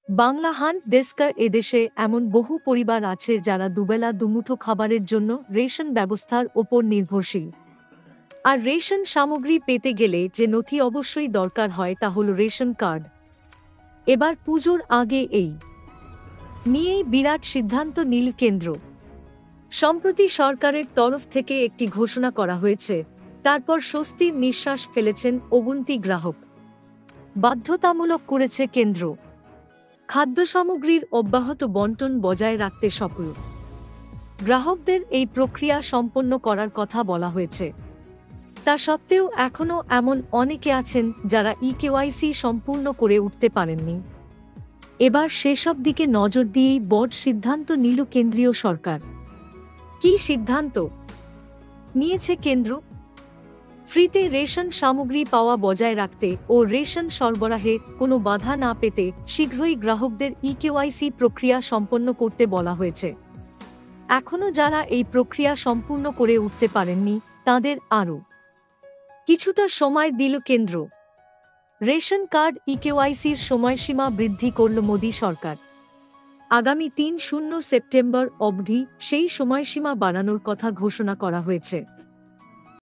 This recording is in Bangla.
বাংলা হান্ট ডেস্কা এদেশে এমন বহু পরিবার আছে যারা দুবেলা দুমুঠো খাবারের জন্য রেশন ব্যবস্থার ওপর নির্ভরশীল। আর রেশন সামগ্রী পেতে গেলে যে নথি অবশ্যই দরকার হয় তা হল রেশন কার্ড। এবার পুজোর আগে এই নিয়েই বিরাট সিদ্ধান্ত নিল কেন্দ্র। সম্প্রতি সরকারের তরফ থেকে একটি ঘোষণা করা হয়েছে, তারপর স্বস্তির নিঃশ্বাস ফেলেছেন অগুন্তি গ্রাহক। বাধ্যতামূলক করেছে কেন্দ্র খাদ্য সামগ্রীর অব্যাহত বণ্টন বজায় রাখতে সকল গ্রাহকদের এই প্রক্রিয়া সম্পন্ন করার কথা বলা হয়েছে। তা সত্ত্বেও এখনও এমন অনেকে আছেন যারা ইকেওয়াইসি সম্পূর্ণ করে উঠতে পারেননি। এবার সেসব দিকে নজর দিয়েই বড় সিদ্ধান্ত নিল কেন্দ্রীয় সরকার। কী সিদ্ধান্ত নিয়েছে কেন্দ্র? ফ্রিতে রেশন সামগ্রী পাওয়া বজায় রাখতে ও রেশন সরবরাহে কোনো বাধা না পেতে শীঘ্রই গ্রাহকদের ইকেওয়াইসি প্রক্রিয়া সম্পন্ন করতে বলা হয়েছে। এখনও যারা এই প্রক্রিয়া সম্পূর্ণ করে উঠতে পারেননি তাদের আরও কিছুটা সময় দিল কেন্দ্র। রেশন কার্ড ইকেওয়াইসির সময়সীমা বৃদ্ধি করল মোদী সরকার। আগামী ৩ সেপ্টেম্বর অবধি সেই সময়সীমা বাড়ানোর কথা ঘোষণা করা হয়েছে।